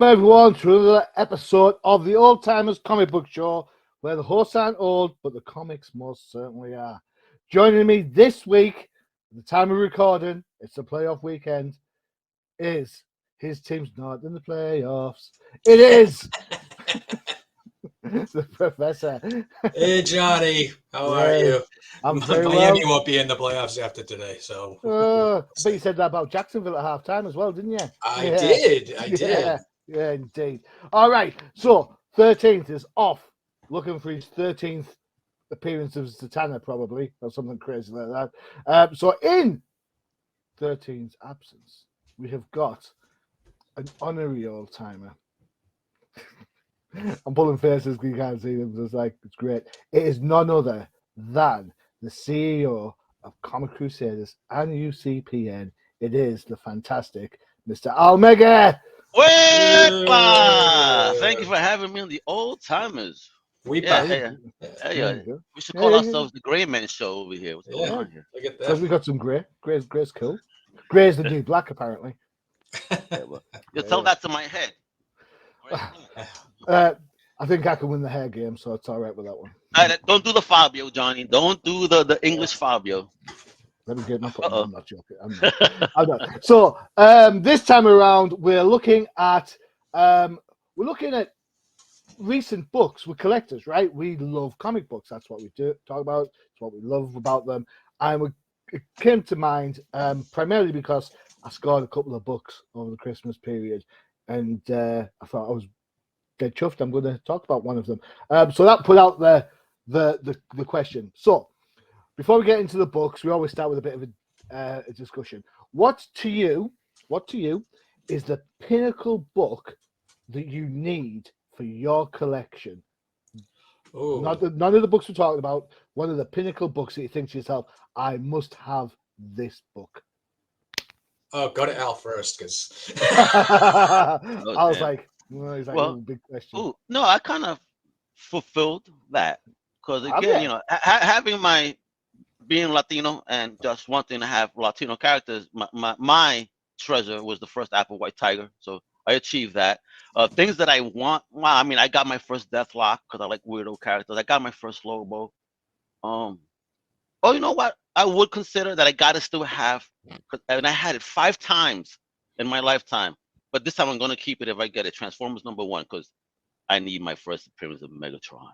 Everyone to another episode of the Old Timers Comic Book Show, where the hosts aren't old, but the comics most certainly are. Joining me this week, at the time of recording, it's the playoff weekend, is his team's not in the playoffs. It is the Professor. Hey Johnny, how are Yeah, you? I'm very Miami well. won't be in the playoffs after today, so I bet you see. said that about Jacksonville at halftime as well, didn't you? I Yeah, did, I yeah, did. yeah, indeed. All right, so 13th is off, looking for his 13th appearance of Zatanna, probably, or something crazy like that. So in 13's absence, we have got an honorary old timer. I'm pulling faces because you can't see them. It's like, it's great. It is none other than the CEO of Comic Crusaders and UCPN. It is the fantastic Mr. Almega. Wepa! Thank you Uh, for having me on the Old Timers. There Yeah, Weepa. you hey, go. Yeah, There hey, you go. we should Yeah, call yeah, ourselves the Gray Man Show over here. What's going yeah. yeah. on here? Look at Because that. we got some grey. Grey's cool. Grey's the new black, apparently. Yeah, well, you tell Yeah, that to my head. Right? yeah. Uh, I think I can win the hair game, so it's all right with that one. Don't do the Fabio, Johnny. Don't do the English Fabio. Let me get my put. No, Uh-oh. I'm not joking. I'm not. I'm not. So this time around, we're looking at recent books. We're collectors, right? We love comic books. That's what we do talk about. It's what we love about them. And it came to mind primarily because I scored a couple of books over the Christmas period, and I thought I was dead chuffed. I'm going to talk about one of them. So that put out the question. So before we get into the books, we always start with a bit of a discussion. What to you is the pinnacle book that you need for your collection? Oh, None of the books we're talking about. One of the pinnacle books that you think to yourself, I must have this book. oh, go to Al first, because I Oh, was damn. like, well, he's like, Well, oh, big question. no, I kind of fulfilled that because Have again, you? having my being Latino and just wanting to have Latino characters, my treasure was the first Apple White Tiger. So I achieved that. Things that I want, well, I mean, I got my first Deathlock because I like weirdo characters. I got my first Lobo. Um, oh, you know what? I would consider that I gotta still have, and I had it 5 times in my lifetime. But this time I'm gonna keep it if I get it. Transformers #1 because I need my first appearance of Megatron.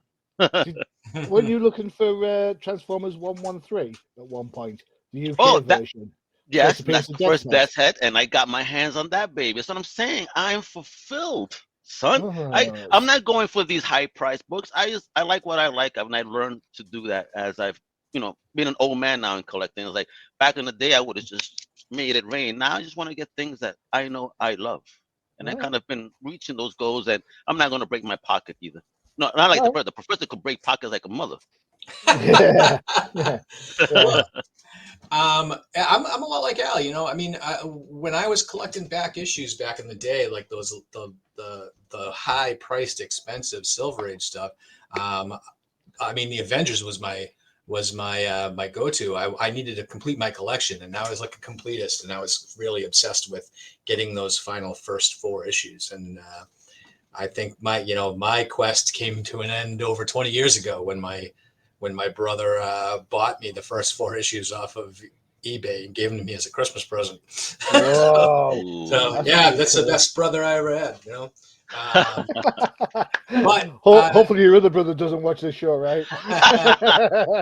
Did, weren't you looking for Transformers 113 at one point? The Oh, UK that version. First yes, appearance that's of the Death's first Head. Death's Head, and I got my hands on that baby. That's what I'm saying. I'm fulfilled, son. Oh, I'm not going for these high price books. I like what I like, and I learned to do that as I've been an old man now and collecting. It's like back in the day, I would have just made it rain. Now I just want to get things that I know I love, and I all kind of been reaching those goals. And I'm not going to break my pocket either. No, not like the right. brother. The professor could break pockets like a mother. Yeah, yeah, yeah. well, I'm a lot like Al. I mean, when I was collecting back issues back in the day, like those the high priced, expensive Silver Age stuff. Um, I mean, the Avengers was my go to. I needed to complete my collection, and now I was like a completist, and I was really obsessed with getting those final first 4 issues. And I think my quest came to an end over 20 years ago when my brother bought me the first 4 issues off of eBay and gave them to me as a Christmas present. so, Whoa, so Ooh. that's yeah, pretty that's the cool. best brother I ever had. Um, but Hopefully, your other brother doesn't watch this show, right?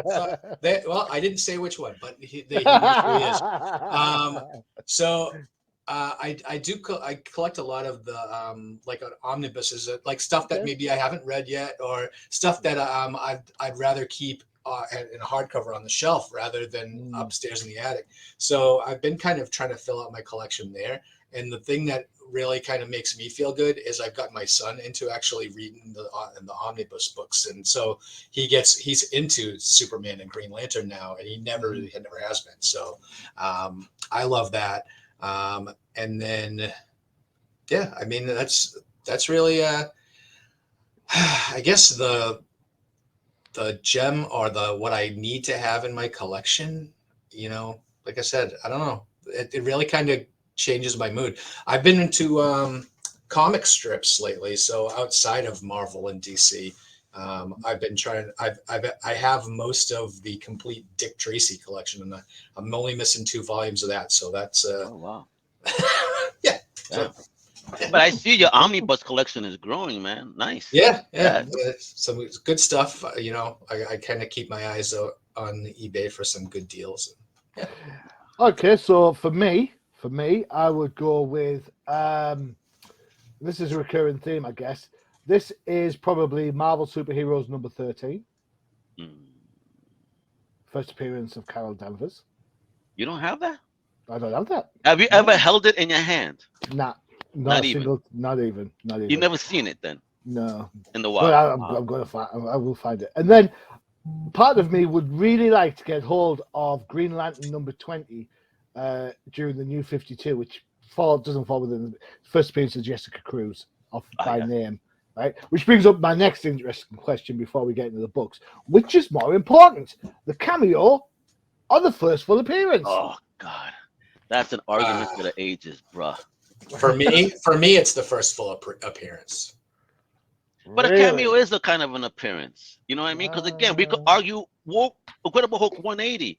well, I didn't say which one, but he knows who he is. Um, so I collect a lot of the like omnibuses, like stuff that Okay. maybe I haven't read yet, or stuff that I'd rather keep in a hardcover on the shelf rather than Mm. upstairs in the attic. So I've been kind of trying to fill out my collection there. And the thing that really kind of makes me feel good is I've got my son into actually reading the omnibus books, and so he's into Superman and Green Lantern now, and he never has been. So I love that. And then yeah, I mean that's really I guess the gem or the what I need to have in my collection. Like I said, I don't know. It really kind of changes my mood. I've been into comic strips lately. So outside of Marvel and DC, I've been trying. I have most of the complete Dick Tracy collection, and I'm only missing 2 volumes of that. So that's Oh wow. yeah. Yeah. So, But I see your omnibus collection is growing, man. Nice. yeah. Yeah. Some good stuff. I kind of keep my eyes out on eBay for some good deals. Yeah. Okay, so for me, I would go with this is a recurring theme, I guess. This is probably Marvel Superheroes number 13. Mm. First appearance of Carol Danvers. You don't have that? I don't have that. Have you ever held it in your hand? Nah, Not a even. single, not even. You never seen it then? No. In the But wild. I'm going to find. I will find it. And then part of me would really like to get hold of Green Lantern number 20 during the New 52, which doesn't fall within the first appearance of Jessica Cruz by name, right? Which brings up my next interesting question before we get into the books. Which is more important, the cameo or the first full appearance? Oh God, that's an argument for the ages, bruh. For me, it's the first full appearance. But a cameo is a kind of an appearance. You know what I mean? Because again, we could argue Incredible Hulk 180.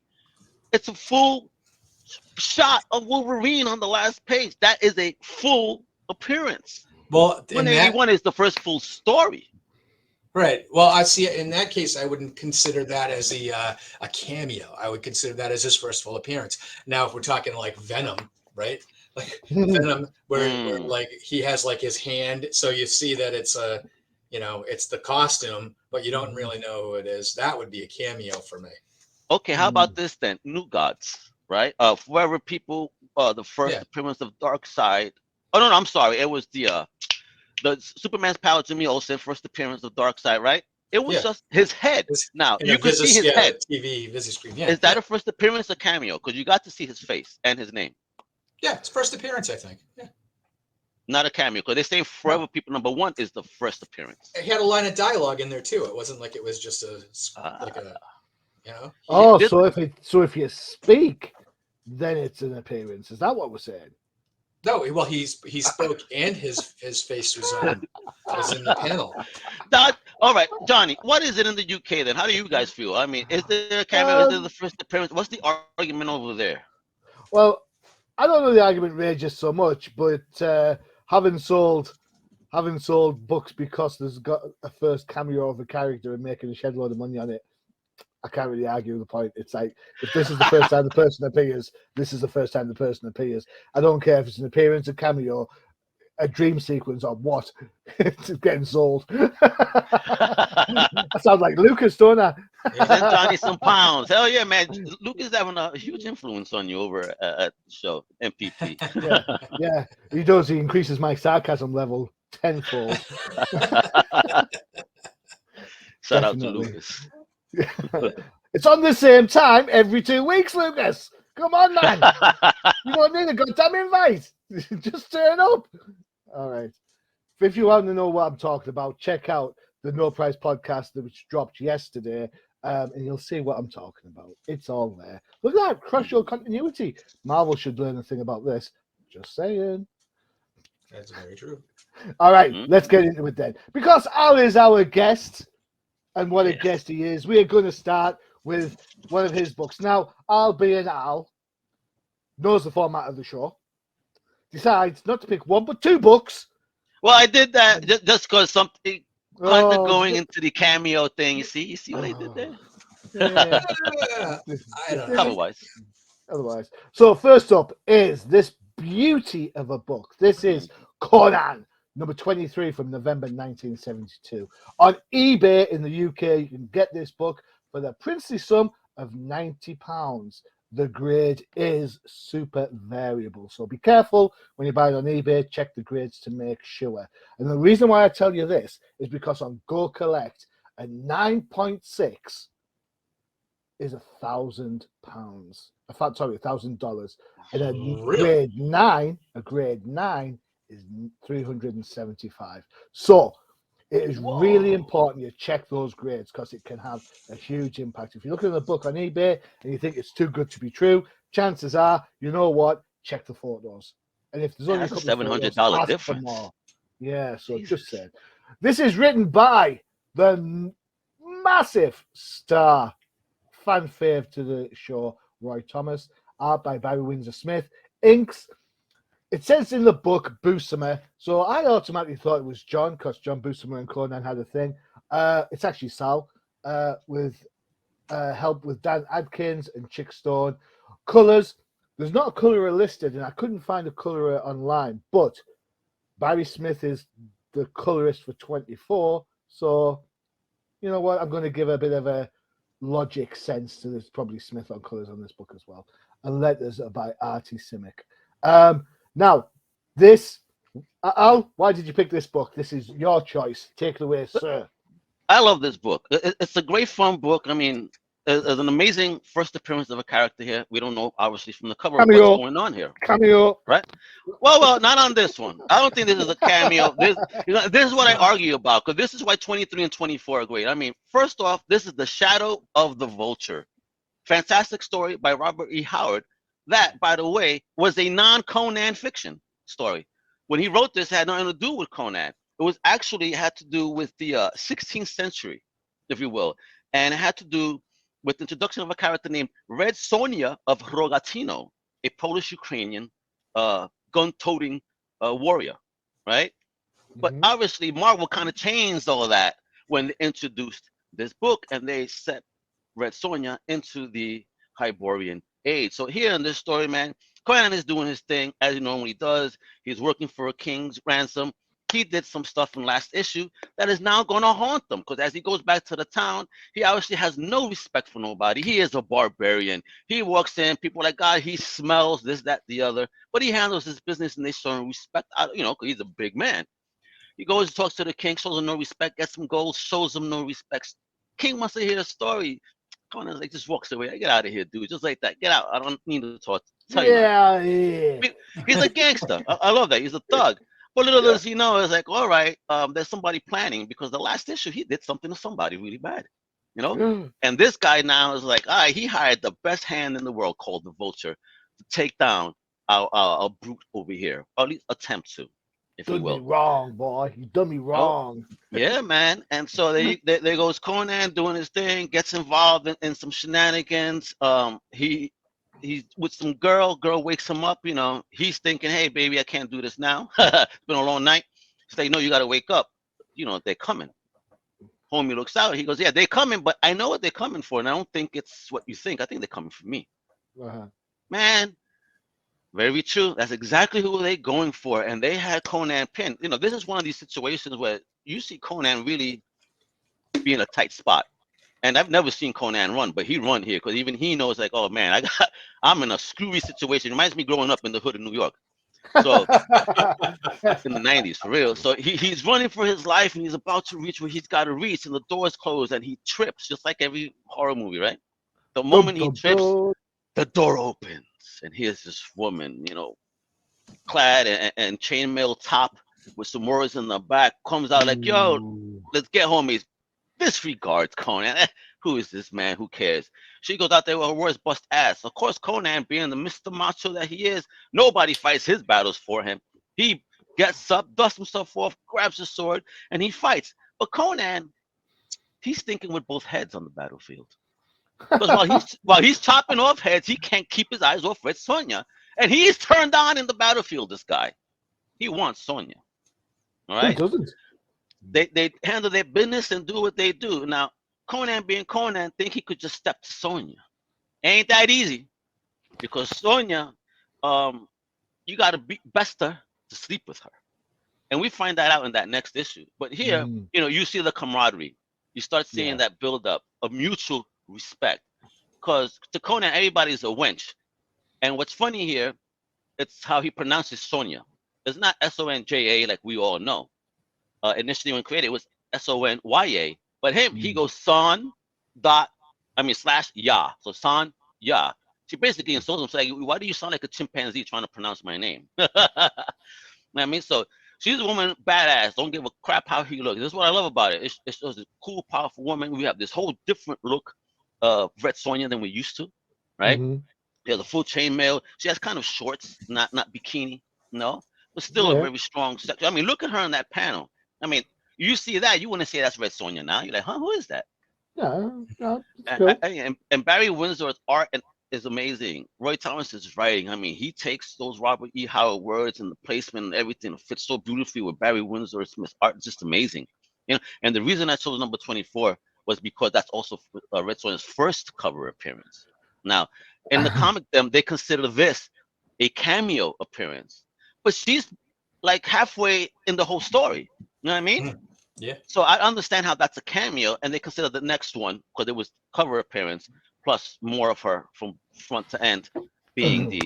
It's a full shot of Wolverine on the last page. That is a full appearance. Well, 181 is the first full story. Right. Well, I see. In that case, I wouldn't consider that as a cameo. I would consider that as his first full appearance. Now, if we're talking like Venom, right? Like Venom, where like he has like his hand, so you see that it's it's the costume, but you don't really know who it is. That would be a cameo for me. Okay, how about this then? New Gods, right? Wherever people, the first appearance of Darkseid. Oh no, I'm sorry. It was the Superman's pal Jimmy Olsen first appearance of Darkseid, right? It was just his head. Now you could see his head. TV visit screen. Yeah. Is that a first appearance or cameo? Because you got to see his face and his name. Yeah, it's first appearance, I think. Yeah. Not a cameo, because they say Forever People #1 is the first appearance. He had a line of dialogue in there too. It wasn't like it was just like a, Oh, so if you speak, then it's an appearance. Is that what we're saying? No, well, he spoke and his face was in the panel. All right, Johnny, what is it in the UK then? How do you guys feel? I mean, is there a cameo? Is there the first appearance? What's the argument over there? Well, I don't know the argument rages so much, but having sold books because there's got a first cameo of a character and making a shed load of money on it, I can't really argue the point. It's like, if this is the first time the person appears, this is the first time the person appears. I don't care if it's an appearance, a cameo, a dream sequence, or what. It's getting sold. I sound like Lucas, don't I? Send Johnny some pounds. Hell yeah, man. Lucas is having a huge influence on you over at the show, MPP. Yeah, he does. He increases my sarcasm level tenfold. Shout out to Lucas. It's on the same time every 2 weeks, Lucas. Come on, man. You don't need a goddamn invite. Just turn up. All right. If you want to know what I'm talking about, check out the No Price podcast which dropped yesterday, and you'll see what I'm talking about. It's all there. Look at that. Crush your continuity. Marvel should learn a thing about this. Just saying. That's very true. All right, let's get into it then. Because Al is our guest, and what a guest he is, we are going to start with one of his books. Now, Al being Al, knows the format of the show, decides not to pick one but 2 books. Well, I did that just because something kind of going into the cameo thing. You see what I did there? I don't know. Otherwise. So first up is this beauty of a book. This is Conan, number 23 from November 1972. On eBay in the UK, you can get this book for the princely sum of £90. The grade is super variable, so be careful when you buy it on eBay. Check the grades to make sure. And the reason why I tell you this is because on Go Collect, a 9.6 is £1,000. Sorry, $1,000. And a grade 9 is 375. So it is really important you check those grades because it can have a huge impact. If you're looking at a book on eBay and you think it's too good to be true, chances are, you know what? Check the photos. And if there's only a couple $700 of photos, difference. Yeah, so just Jesus. said. This is written by the massive star, fan fave to the show, Roy Thomas. Art by Barry Windsor Smith. Inks. It says in the book Buscema, so I automatically thought it was John because John Buscema and Conan had a thing. It's actually Sal with help with Dan Adkins and Chick Stone. Colors. There's not a colorer listed, and I couldn't find a colorer online, but Barry Smith is the colorist for 24. So, you know what? I'm going to give a bit of a logic sense to this. Probably Smith on colors on this book as well. And letters are by Artie Simic. Now, this, Al, why did you pick this book? This is your choice. Take it away, sir. I love this book. It's a great fun book. I mean, there's an amazing first appearance of a character here. We don't know, obviously, from the cover what's Cameo. going on here, Cameo. right? Well, not on this one. I don't think this is a cameo. This is what I argue about, because this is why 23 and 24 are great. I mean, first off, this is The Shadow of the Vulture. Fantastic story by Robert E. Howard. That, by the way, was a non-Conan fiction story. When he wrote this, it had nothing to do with Conan. It was actually had to do with the 16th century, if you will, and it had to do with the introduction of a character named Red Sonja of Rogatino, a Polish-Ukrainian gun-toting warrior, right? But obviously, Marvel kind of changed all of that when they introduced this book and they set Red Sonja into the Hyborian age. So here in this story, man, Conan is doing his thing as he normally does. He's working for a king's ransom. He did some stuff in last issue that is now going to haunt them, because as he goes back to the town, he obviously has no respect for nobody. He is a barbarian. He walks in, people are like, God, he smells this, that, the other, but he handles his business and they show him respect, you know, because he's a big man. He goes and talks to the king, shows him no respect, gets some gold, shows him no respect. King wants to hear a story. Conan's like, just walks away. Get out of here, dude. Just like that. Get out. I don't need to talk. Tell you nothing. Yeah. He's a gangster. I love that. He's a thug. But little does he know, it's like, all right, there's somebody planning, because the last issue he did something to somebody really bad, you know. And this guy now is like, all right, he hired the best hand in the world called the Vulture to take down our brute over here, or at least attempt to, if you Done me will. wrong, boy. You done me wrong. Yeah, man. And so there goes Conan doing his thing, gets involved in some shenanigans. He's with some girl wakes him up, you know. He's thinking, hey baby, I can't do this now. It's been a long night. She's like, no, you gotta wake up. You know, they're coming. Homie looks out. He goes, yeah, they're coming, but I know what they're coming for, and I don't think it's what you think. I think they're coming for me. Man, very true. That's exactly who they're going for. And they had Conan pinned. You know, this is one of these situations where you see Conan really be in a tight spot. And I've never seen Conan run, but he run here because even he knows, like, oh man, I'm in a screwy situation. It reminds me growing up in the hood of New York. So in the 90s, for real. So he's running for his life and he's about to reach where he's got to reach, and the door's closed and he trips, just like every horror movie, right? The moment he trips, the door opens and here's this woman, you know, clad and chainmail top with some words in the back, comes out like, yo, let's get homies. Disregards Conan. Who is this man? Who cares? She goes out there with her words bust ass. Of course, Conan, being the Mr. Macho that he is, nobody fights his battles for him. He gets up, dusts himself off, grabs his sword, and he fights. But Conan, he's thinking with both heads on the battlefield. Because while he's chopping off heads, he can't keep his eyes off Red Sonja. And he's turned on in the battlefield, this guy. He wants Sonja. All right? Who doesn't? They handle their business and do what they do. Now, Conan being Conan, think he could just step to Sonja. Ain't that easy. Because Sonja, you got to be bester to sleep with her. And we find that out in that next issue. But here, you know, you see the camaraderie. You start seeing that build up of mutual respect. Because to Conan, everybody's a wench. And what's funny here, it's how he pronounces Sonja. It's not Sonja like we all know. Initially when created, it was Sony, but him, he goes slash ya. So son ya. She basically insults him, saying, why do you sound like a chimpanzee trying to pronounce my name? I mean, so she's a woman, badass. Don't give a crap how he looks. This is what I love about it. It's just a cool, powerful woman. We have this whole different look of Red Sonja than we used to, right? She has a full chainmail. She has kind of shorts, not bikini, no. but still a Yeah. very strong section. I mean, look at her in that panel. I mean, you see that, you wouldn't say that's Red Sonja now. You're like, huh, who is that? Yeah, it's cool. And Barry Windsor's art is amazing. Roy Thomas's writing, I mean, he takes those Robert E. Howard words and the placement and everything fits so beautifully with Barry Windsor Smith's art. It's just amazing. And the reason I chose number 24 was because that's also Red Sonja's first cover appearance. Now, in the comic, they consider this a cameo appearance, but she's like halfway in the whole story. You know what I mean? Yeah. So I understand how that's a cameo, and they consider the next one because it was cover appearance plus more of her from front to end being the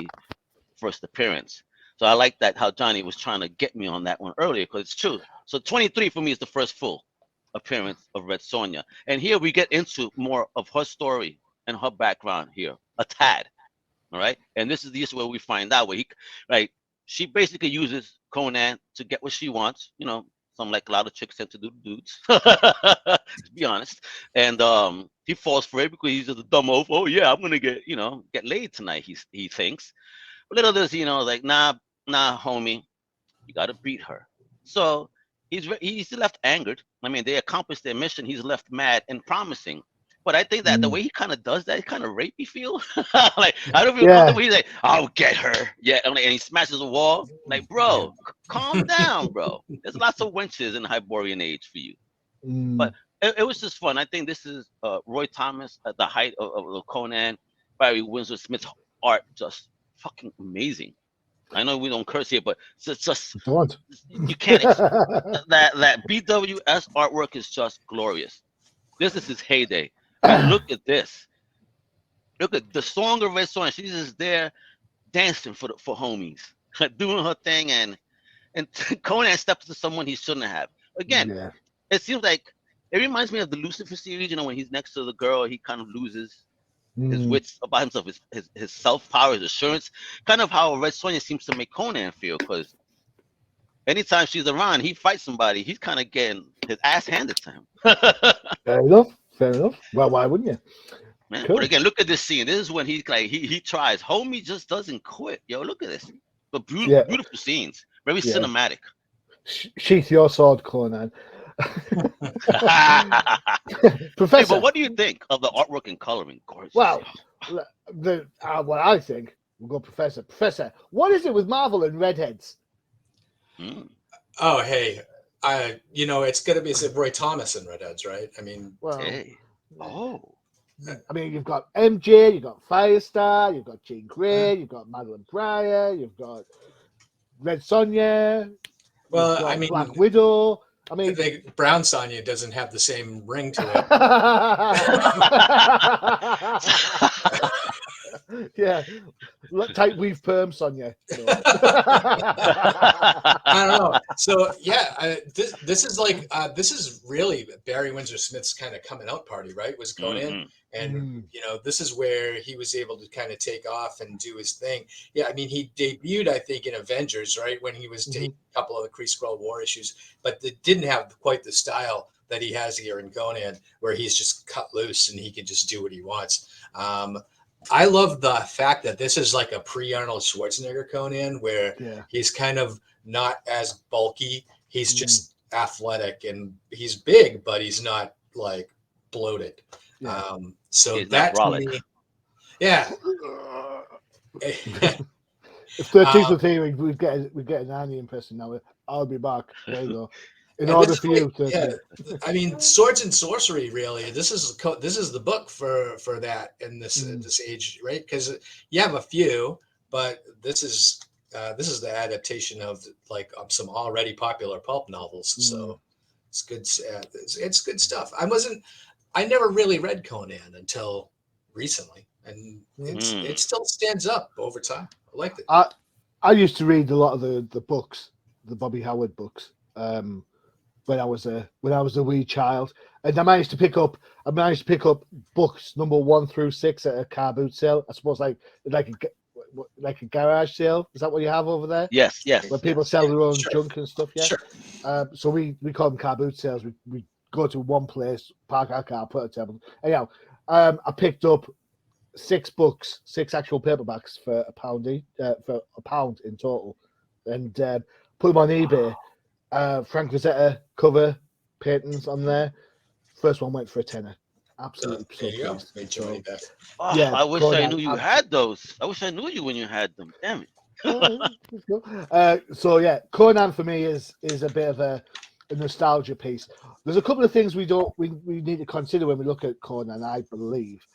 first appearance. So I like that how Johnny was trying to get me on that one earlier because it's true. So 23 for me is the first full appearance of Red Sonja, and here we get into more of her story and her background here, a tad. All right, and this is the issue where we find out where she basically uses Conan to get what she wants. Some like a lot of chicks tend to do dudes, to be honest. And he falls for it because he's just a dumb oaf. Oh yeah, I'm gonna get laid tonight. He thinks. But little does he know, like nah, homie, you gotta beat her. So he's left angered. I mean, they accomplished their mission. He's left mad and promising. But I think that the way he kind of does that, it kind of rapey feel. Like I don't feel comfortable. He's like, "I'll get her," yeah, and he smashes a wall. Like, bro, calm down, bro. There's lots of wenches in the Hyborian age for you. But it was just fun. I think this is Roy Thomas at the height of Conan. Barry Windsor Smith's art just fucking amazing. I know we don't curse here, but it's just Don't. you can't. That BWS artwork is just glorious. This is his heyday. I mean, look at this. Look at the song of Red Sonja. She's just there dancing for homies, doing her thing, and Conan steps to someone he shouldn't have. Again, it seems like it reminds me of the Lucifer series. When he's next to the girl, he kind of loses his wits about himself, his self-power, his assurance. Kind of how Red Sonja seems to make Conan feel, because anytime she's around, he fights somebody, he's kind of getting his ass handed to him. Fair enough. Well, why wouldn't you? Man, Cool. but again, look at this scene. This is when he's like he tries. Homie just doesn't quit. Yo, look at this. But beautiful scenes. Very cinematic. Sheath your sword, Conan. Professor. Hey, but what do you think of the artwork and coloring? Gorgeous. Well, what I think, we'll go Professor. Professor, what is it with Marvel and redheads? Oh, hey, it's going to be Roy Thomas and redheads, right? I mean, I mean, you've got MJ, you've got Firestar, you've got Jean Grey, you've got Madeline Pryor, you've got Red Sonja. Well, I mean, Black Widow. I mean, I think Brown Sonja doesn't have the same ring to it. Yeah, tight weave perm, Sonja. I don't know. So yeah, this is really Barry Windsor Smith's kind of coming out party, right? Was Conan, and this is where he was able to kind of take off and do his thing. Yeah, I mean, he debuted, I think, in Avengers, right, when he was taking a couple of the Kree Skrull War issues, but they didn't have quite the style that he has here in Conan, where he's just cut loose and he can just do what he wants. I love the fact that this is like a pre-Arnold Schwarzenegger Conan, where he's kind of not as bulky. He's just athletic, and he's big, but he's not like bloated. So he's that to me, If 13th was here, we'd get an Annie impression now. I'll be back. There you go. In order for you to, I mean, Swords and Sorcery. Really, this is the book for that in this age, right? Because you have a few, but this is the adaptation of some already popular pulp novels. So it's good. It's good stuff. I never really read Conan until recently, and it still stands up over time. I liked it. I used to read a lot of the books, the Bobby Howard books. When I was a wee child, and I managed to pick up books number 1 through 6 at a car boot sale. I suppose like a garage sale. Is that what you have over there? Yes. Where people sell their own junk and stuff. Yeah. Sure. So we call them car boot sales. We go to one place, park our car, put a table. Anyhow, I picked up 6 books, 6 actual paperbacks for £1 in total. and put them on eBay. Frank Rosetta cover paintings on there. First one went for a tenner. Absolutely so There you go. pleased. Made your money back. Oh, Yeah, I wish I Conan, knew you had those. I wish I knew you when you had them. Damn it. So yeah, Conan for me is a bit of a nostalgia piece. There's a couple of things we need to consider when we look at Conan, I believe.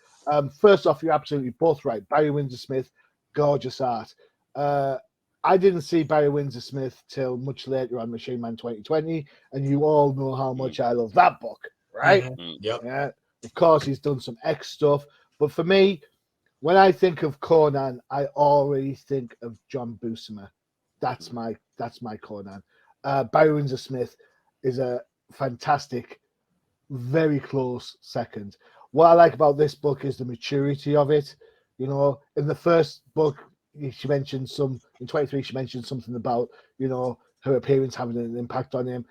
First off, you're absolutely both right. Barry Windsor Smith, gorgeous art. I didn't see Barry Windsor Smith till much later on Machine Man 2020, and you all know how much I love that book, right? Mhm. Yep. Yeah, of course he's done some X stuff, but for me, when I think of Conan, I already think of John Buscema. That's my Conan. Barry Windsor Smith is a fantastic, very close second. What I like about this book is the maturity of it. You know, in the first book, she mentioned in 23, she mentioned something about, you know, her appearance having an impact on him.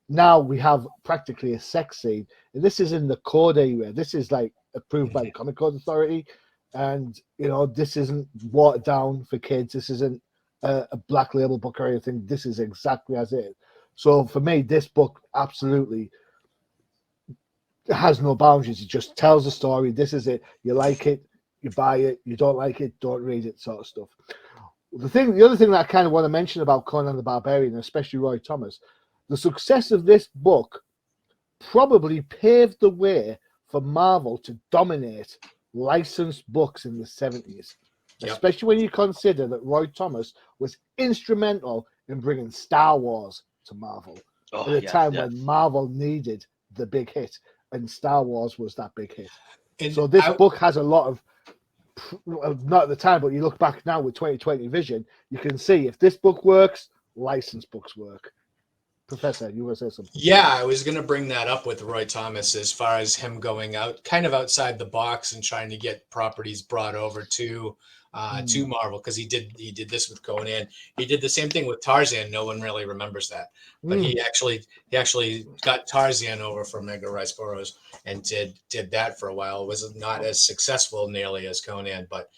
Now we have practically a sex scene, and this is in the code era. This is like approved by the Comic Code Authority, and you know, this isn't watered down for kids. This isn't a black label book or anything. This is exactly as it is. So for me, this book absolutely has no boundaries. It just tells the story. This is it. You like it, you buy it. You don't like it, don't read it, sort of stuff. The other thing that I kind of want to mention about Conan the Barbarian, especially Roy Thomas, the success of this book probably paved the way for Marvel to dominate licensed books in the 70s, especially when you consider that Roy Thomas was instrumental in bringing Star Wars to Marvel at a time when Marvel needed the big hit, and Star Wars was that big hit. And so this book has a lot of, not at the time, but you look back now with 2020 vision, you can see if this book works, licensed books work. Professor, you want to say something? Yeah, I was going to bring that up with Roy Thomas as far as him going out kind of outside the box and trying to get properties brought over to Marvel, because he did this with Conan. He did the same thing with Tarzan. No one really remembers that, but he actually got Tarzan over from Edgar Rice Burroughs and did that for a while. It was not as successful nearly as Conan, but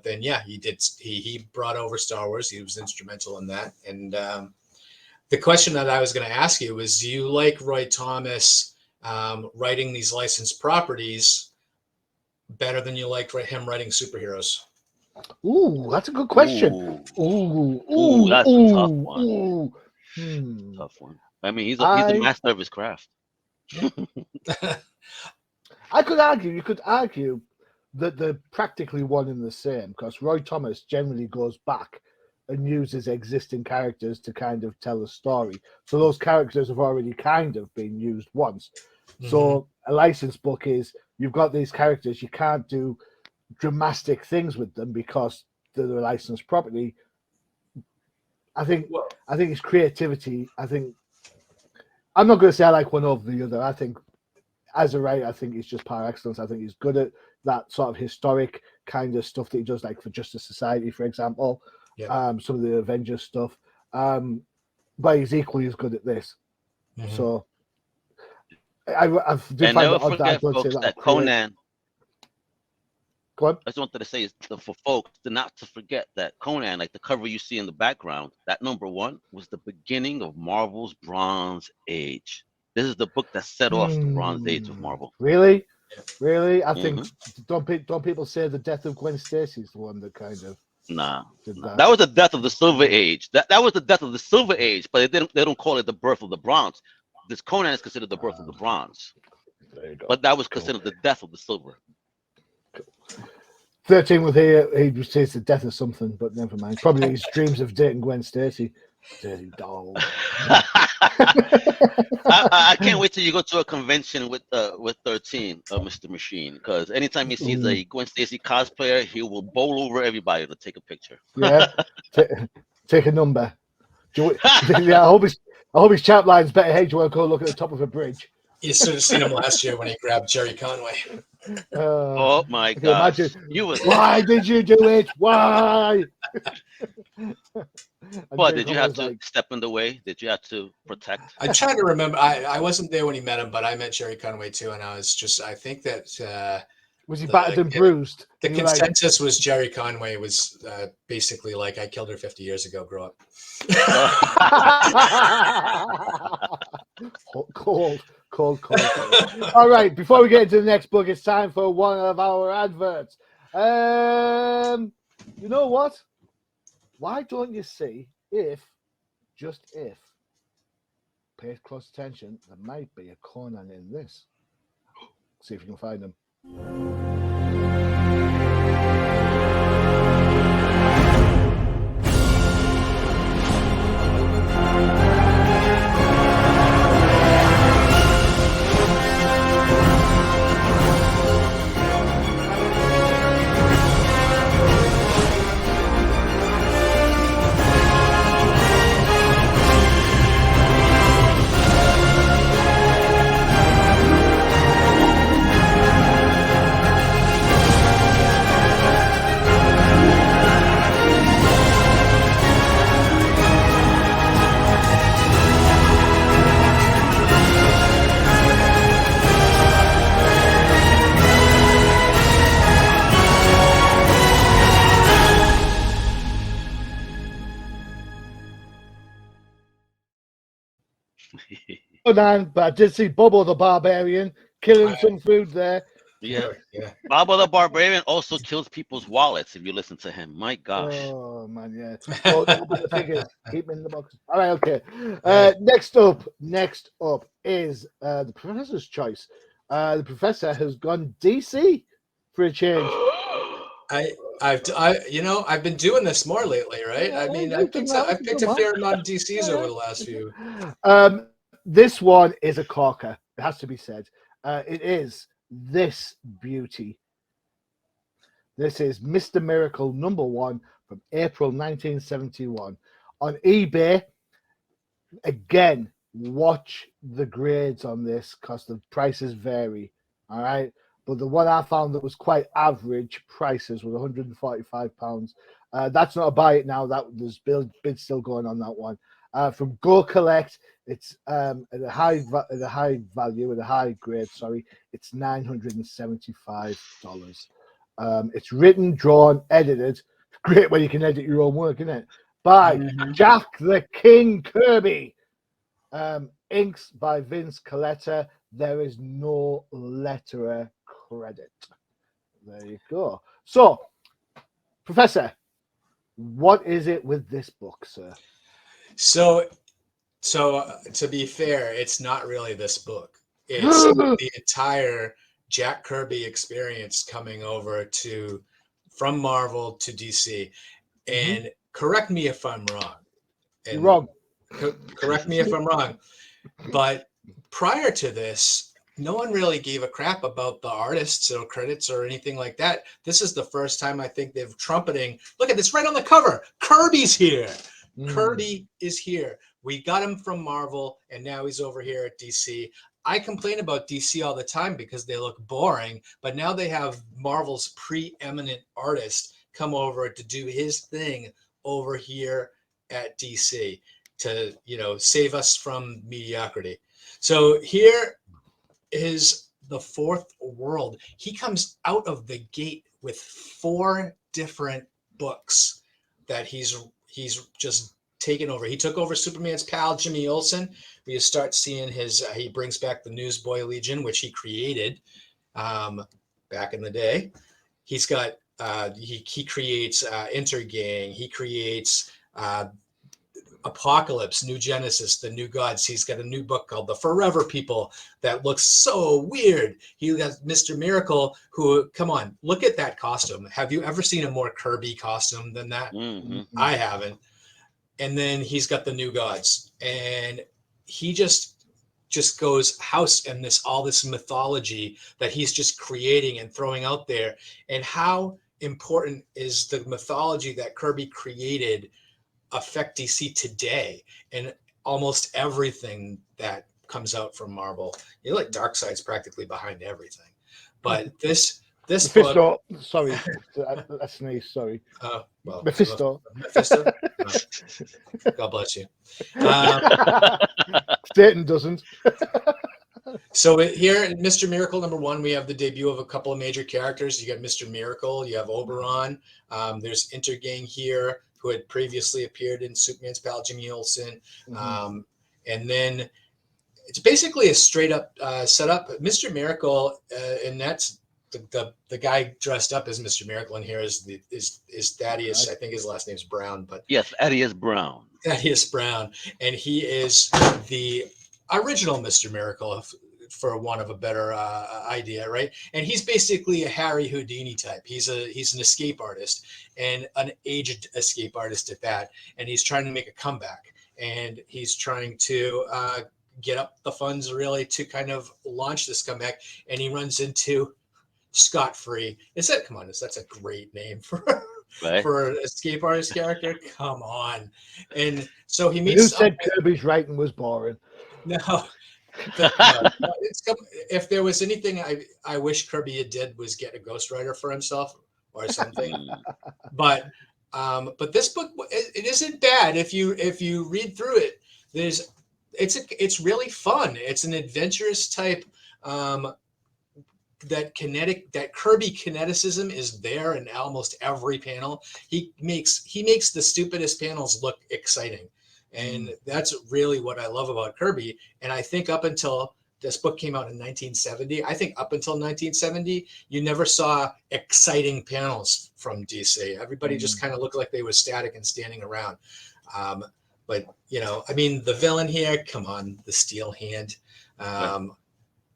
then he brought over Star Wars. He was instrumental in that. And the question that I was going to ask you was, do you like Roy Thomas writing these licensed properties better than you like him writing superheroes? Ooh, that's a good question. Ooh, that's a tough one. Tough one. I mean, he's a master of his craft. I could argue. You could argue that they're practically one and the same, because Roy Thomas generally goes back and uses existing characters to kind of tell a story. So those characters have already kind of been used once. So a licensed book is, you've got these characters, you can't do dramatic things with them because they're a licensed property. I think it's creativity. I'm not going to say I like one over the other. I think as a writer, I think he's just par excellence. I think he's good at that sort of historic kind of stuff that he does, like for Justice Society, for example. Some of the Avengers stuff, but he's equally as good at this. So I've and never forget, folks, that Conan. Go on. I just wanted to say is for folks not to forget that Conan, like the cover you see in the background, that #1 was the beginning of Marvel's Bronze Age. This is the book that set off the Bronze Age of Marvel. Really? I think don't people say the death of Gwen Stacy is the one that kind of that was the death of the Silver Age. That was the death of the Silver Age, but they don't call it the birth of the Bronze. This Conan is considered the birth of the Bronze. There you go. But that was considered the death of the Silver. 13 with here, he says the death of something, but never mind. Probably his dreams of dating Gwen Stacy. Dirty dog. I can't wait till you go to a convention with 13, Mr. Machine, because anytime he sees a Gwen Stacy cosplayer, he will bowl over everybody to take a picture. Yeah, take a number. I hope his chat line's better. Hey, do you want to go look at the top of a bridge? You should have seen him last year when he grabbed Jerry Conway. Oh my God! Why did you do it? Why? What, did you have to step in the way? Did you have to protect? I try to remember. I wasn't there when he met him, but I met Jerry Conway too, and I think that Was he battered and bruised? The And you're like, consensus was Jerry Conway was basically like, I killed her 50 years ago. Grow up. cold. All right, before we get into the next book, it's time for one of our adverts. You know what? Why don't you see if, just if, pay close attention, there might be a Conan in this. See if you can find them. Conan, but I did see Bobo the Barbarian killing some food there. Yeah. Yeah. Bobo the Barbarian also kills people's wallets if you listen to him. My gosh. Oh man, yeah. Don't open the figures. Keep them in the box. All right, okay. Right. Next up is the professor's choice. The professor has gone DC for a change. I've been doing this more lately, right? I mean, I've picked a fair amount of DCs over the last few. This one is a corker. It has to be said. It is this beauty. This is Mr. Miracle #1 from April 1971 on eBay. Again, watch the grades on this because the prices vary. All right. But the one I found that was quite average prices was £145. That's not a buy it now. That there's bid still going on that one. From Go Collect, it's at a high value, at a high grade. Sorry, it's $975. It's written, drawn, edited. Great when you can edit your own work, isn't it? By Jack the King Kirby. Inks by Vince Coletta. There is no letterer credit. There you go. So, Professor, what is it with this book, sir? So to be fair, it's not really this book. It's the entire Jack Kirby experience coming over from Marvel to DC. And correct me if I'm wrong. You're wrong. Correct me if I'm wrong. But prior to this, no one really gave a crap about the artists or credits or anything like that. This is the first time I think they've trumpeting. Look at this right on the cover. Kirby's here. Kirby is here. We got him from Marvel, and now he's over here at DC. I complain about DC all the time because they look boring, but now they have Marvel's preeminent artist come over to do his thing over here at DC to, save us from mediocrity. So here is the Fourth World. He comes out of the gate with 4 different books that he's just taken over. He took over Superman's pal, Jimmy Olsen. We start seeing he brings back the Newsboy Legion, which he created back in the day. He's got, he creates Intergang. He creates Apocalypse, New Genesis, the New Gods. He's got a new book called The Forever People that looks so weird. He has Mr. Miracle, who, come on, look at that costume. Have you ever seen a more Kirby costume than that? I haven't. And then he's got the New Gods, and he just goes house in all this mythology that he's just creating and throwing out there. And how important is the mythology that Kirby created affect DC today? And almost everything that comes out from Marvel, Darkseid's practically behind everything. But this Mephisto, book, sorry, I sneezed, sorry. Well, Mephisto. Mephisto? God bless you. Satan doesn't. So here in Mr. Miracle #1, we have the debut of a couple of major characters. You got Mr. Miracle, you have Oberon. There's Intergang here, who had previously appeared in Superman's pal Jimmy Olsen. And then it's basically a straight up setup. Mr. Miracle, and that's the guy dressed up as Mr. Miracle in here is Thaddeus. I think his last name's Brown, but Yes, Thaddeus Brown. Thaddeus Brown, and he is the original Mr. Miracle, for want of a better idea, right? And he's basically a Harry Houdini type. He's an escape artist, and an aged escape artist at that, and he's trying to make a comeback, and he's trying to get up the funds really to kind of launch this comeback, and he runs into Scott Free. That's a great name for Right. for an escape artist character. Come on. And so he Who meets said Kirby's writing was boring? no, if there was anything I wish Kirby did was get a ghostwriter for himself or something. but this book, it isn't bad if you read through it. It's really fun. It's an adventurous type. That Kirby kineticism is there in almost every panel. He makes the stupidest panels look exciting, and that's really what I love about Kirby. And I think up until this book came out in 1970, you never saw exciting panels from DC. Everybody just kind of looked like they were static and standing around. But the villain here, come on, the Steel Hand.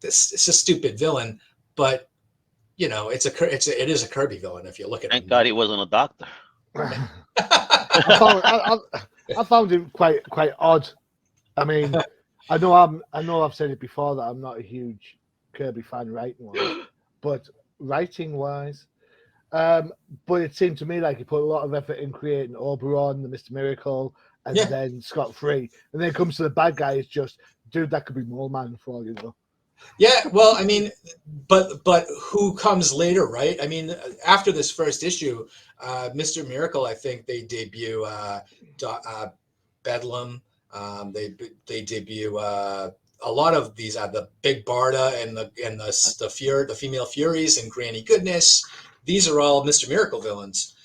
It's a stupid villain. But it is a Kirby villain if you look at it. Thank God he wasn't a doctor. I found it quite odd. I mean, I know I've said it before that I'm not a huge Kirby fan writing-wise, but writing-wise, but it seemed to me like he put a lot of effort in creating Oberon, the Mr. Miracle, and then Scott Free, and then it comes to the bad guy. It's just, dude, that could be Mole Man for all you know. Yeah, well, I mean, but who comes later, right? I mean, after this first issue, Mr. Miracle, I think they debut Bedlam. They debut a lot of these, the Big Barda and the female Furies and Granny Goodness. These are all Mr. Miracle villains.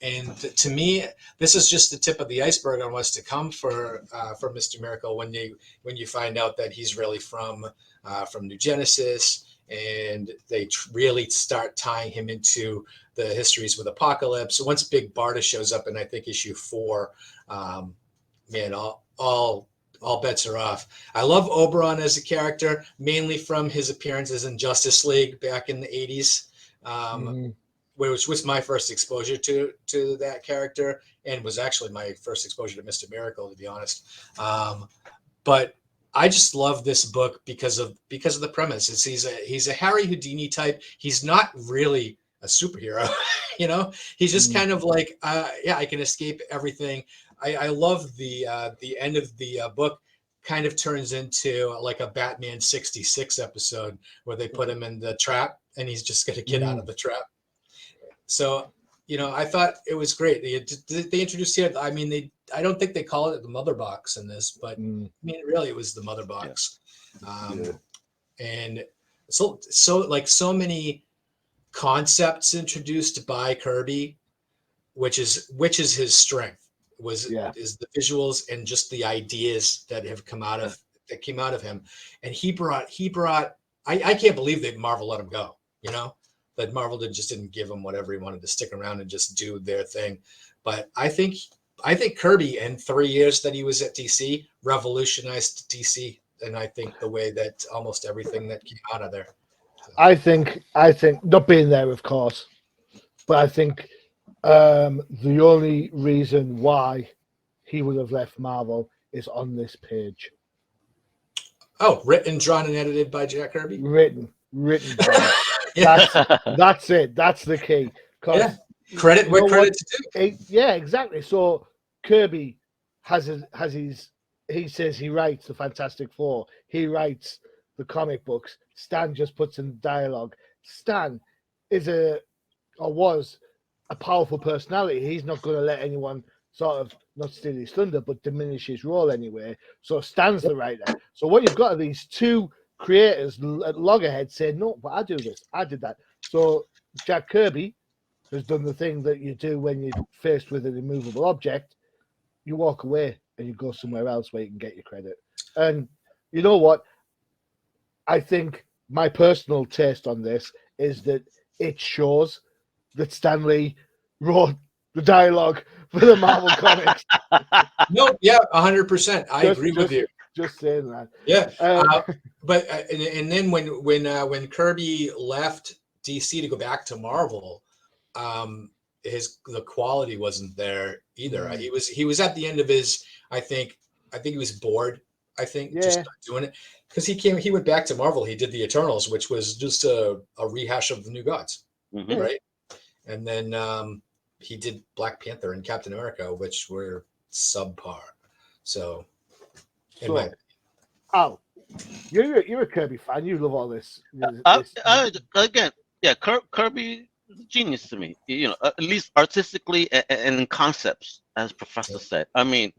And to me, this is just the tip of the iceberg on what's to come for Mr. Miracle when you find out that he's really from New Genesis, and they really start tying him into the histories with Apocalypse. So once Big Barda shows up in I think issue 4, man, all bets are off. I love Oberon as a character, mainly from his appearances in Justice League back in the 80s. Which was my first exposure to that character, and was actually my first exposure to Mr. Miracle, to be honest. But I just love this book because of the premise. He's a Harry Houdini type. He's not really a superhero, He's just kind of like, I can escape everything. I love the end of the book. Kind of turns into like a Batman 66 episode where they put him in the trap and he's just going to get out of the trap. So, I thought it was great. They introduced here. I mean, I don't think they call it the mother box in this, but I mean, really, it was the mother box. And so many concepts introduced by Kirby, which is his strength is the visuals and just the ideas that have came out of him. And he brought. I can't believe that Marvel let him go. That Marvel just didn't give him whatever he wanted to stick around and just do their thing. But I think Kirby, in 3 years that he was at DC, revolutionized DC, and I think the way that almost everything that came out of there. So. I think not being there, of course, but I think the only reason why he would have left Marvel is on this page. Oh, written, drawn, and edited by Jack Kirby. Written. That's it. That's the key. Credit where credit's due. Yeah, exactly. So Kirby he says he writes the Fantastic Four. He writes the comic books. Stan just puts in dialogue. Stan was a powerful personality. He's not going to let anyone sort of not steal his thunder, but diminish his role anyway. So Stan's the writer. So what you've got are these two creators at loggerhead say, no, but I do this, I did that. So Jack Kirby has done the thing that you do when you're faced with an immovable object. You walk away and you go somewhere else where you can get your credit. And you know what? I think my personal taste on this is that it shows that Stan Lee wrote the dialogue for the Marvel comics. No, yeah, 100%. I agree with you. Just saying that. Yeah, but and then when Kirby left DC to go back to Marvel, the quality wasn't there either. He was at the end of his. I think he was bored. I think just not doing it because he went back to Marvel. He did the Eternals, which was just a rehash of the New Gods, right? And then he did Black Panther and Captain America, which were subpar. So, Al, you're a Kirby fan. You love all this. Again, yeah, Kirby is a genius to me. You know, at least artistically and in concepts, as Professor said. I mean,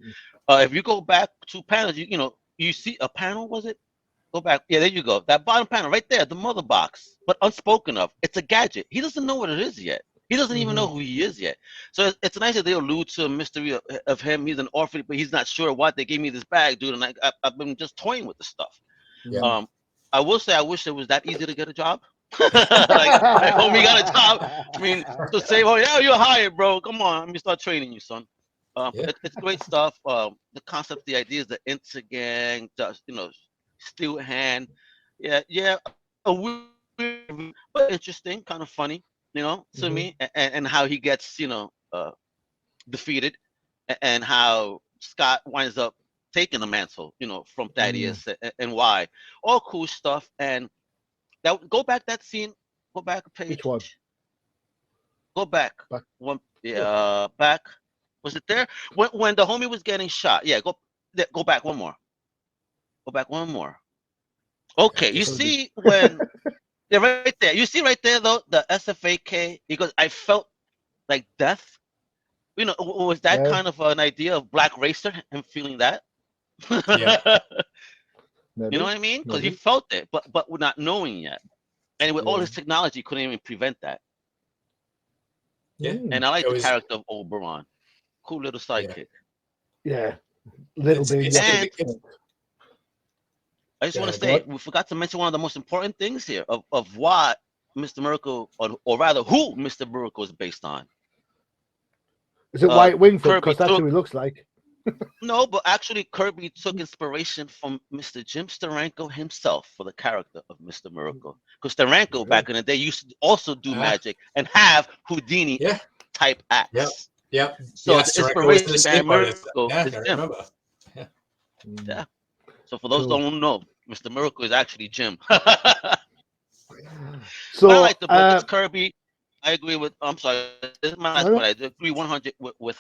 if you go back 2 panels, you see a panel. Was it? Go back. Yeah, there you go. That bottom panel right there, the mother box, but unspoken of. It's a gadget. He doesn't know what it is yet. He doesn't even know who he is yet. So it's nice that they allude to a mystery of him. He's an orphan, but he's not sure what. They gave me this bag, dude, and I've been just toying with the stuff. Yeah. I will say I wish it was that easy to get a job. like homie got a job. I mean, to say, oh yeah, you're hired, bro. Come on, let me start training you, son. It's great stuff. The concept, the ideas, the Intergang, just Steel Hand. Yeah, a weird, but interesting, kind of funny. To me, and how he gets, defeated, and how Scott winds up taking the mantle, from Thaddeus, and why. All cool stuff. And go back that scene. Go back a page. Which one? Go back. One. Yeah, back. Was it there when the homie was getting shot? Yeah. Go back one more. Go back one more. Okay, you see when. Yeah, right there. You see right there, though, the SFAK, because I felt like death. Was that kind of an idea of Black Racer and feeling that? Yeah. You know what I mean? Because he felt it, but not knowing yet. And with all his technology, couldn't even prevent that. Yeah. And I like the character of Oberon. Cool little sidekick. Yeah. Little baby. I just want to say, we forgot to mention one of the most important things here of what Mr. Miracle, or rather, who Mr. Miracle is based on. Is it White Wingfoot? Because that's who he looks like. No, but actually, Kirby took inspiration from Mr. Jim Steranko himself for the character of Mr. Miracle. Because Steranko, back in the day, used to also do magic and have Houdini type acts. Yeah. So the inspiration behind Miracle is I Jim. remember. Yeah. So for those who don't know, Mr. Miracle is actually Jim. So I like the book. It's Kirby. I agree with. I'm sorry. This is my last point. I agree 100 with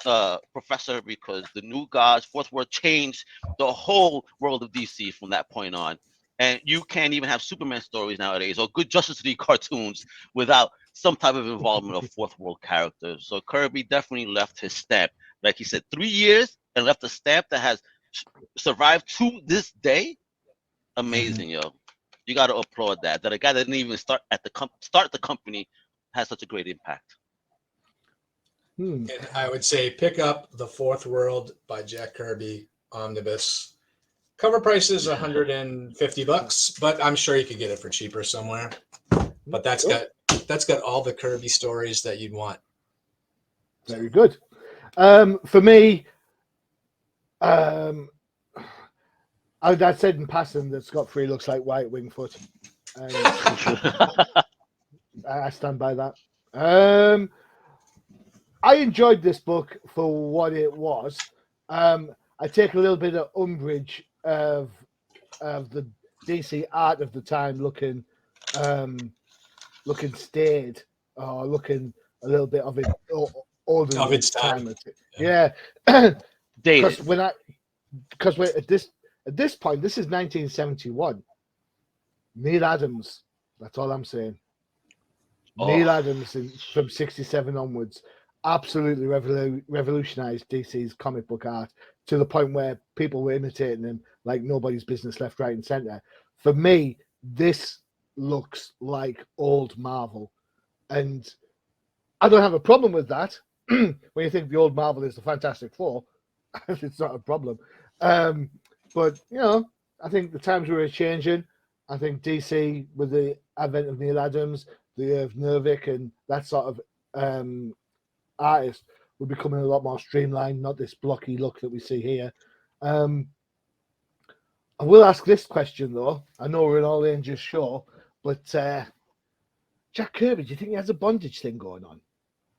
Professor, because the New Gods, Fourth World, changed the whole world of DC from that point on. And you can't even have Superman stories nowadays or good Justice League cartoons without some type of involvement of Fourth World characters. So Kirby definitely left his stamp. Like he said, 3 years and left a stamp that has survived to this day. Amazing, yo. You got to applaud that. That a guy that didn't even start the company has such a great impact. And I would say pick up The Fourth World by Jack Kirby omnibus. Cover price is $150, but I'm sure you could get it for cheaper somewhere. But that's got all the Kirby stories that you'd want. Very good. For me, I said in passing that Scott Free looks like White Wingfoot. I stand by that. I enjoyed this book for what it was. I take a little bit of umbrage of the DC art of the time looking staid, or looking a little bit of it older of its time. Yeah, because at this point, this is 1971. Neil Adams. That's all I'm saying. Neil Adams from 67 onwards absolutely revolutionized DC's comic book art to the point where people were imitating him like nobody's business, left, right, and center. For me, this looks like old Marvel, and I don't have a problem with that. When you think the old Marvel is the Fantastic Four, it's not a problem. But I think the times were changing. I think DC, with the advent of Neil Adams, the Nervik, and that sort of artist, were becoming a lot more streamlined, not this blocky look that we see here. I will ask this question though. I know we're an all ages show, but Jack Kirby, do you think he has a bondage thing going on?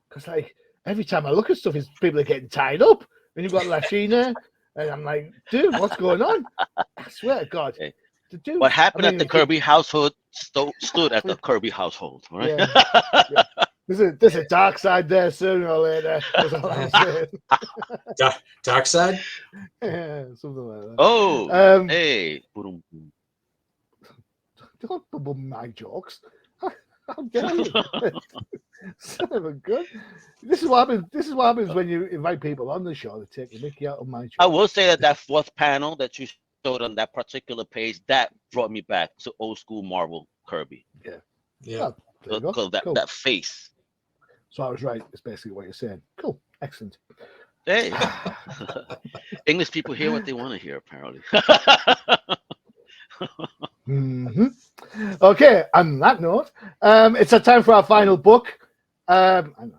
Because like every time I look at stuff, people are getting tied up, and you've got Lashina, and I'm like, dude, what's going on? I swear to God. Okay. The dude, What happened at the Kirby household stood at the Kirby household, right? Yeah. There's a dark side there sooner or later. That's all I'm saying. Dark side? Yeah, something like that. Oh, hey. Don't bum my jokes. How dare you? Son of a gun. This is what happens when you invite people on the show to take the mickey out of my jokes. I will say that fourth panel that you showed on that particular page, that brought me back to old school Marvel Kirby. Yeah. Cool. That face. So I was right. It's basically what you're saying. Cool. Excellent. Hey. English people hear what they want to hear, apparently. Mm-hmm. Okay, on that note, it's a time for our final book. And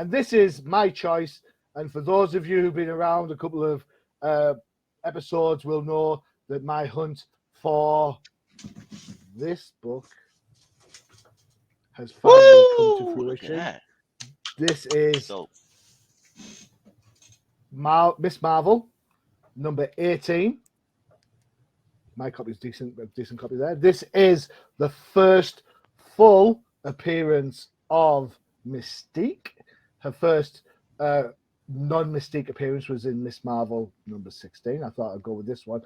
this is my choice. And for those of you who've been around a couple of episodes will know that my hunt for this book has finally come to fruition. This is Miss Marvel, number 18. My copy's decent copy there. This is the first full appearance of Mystique. Her first non-Mystique appearance was in Miss Marvel number 16. I thought I'd go with this one.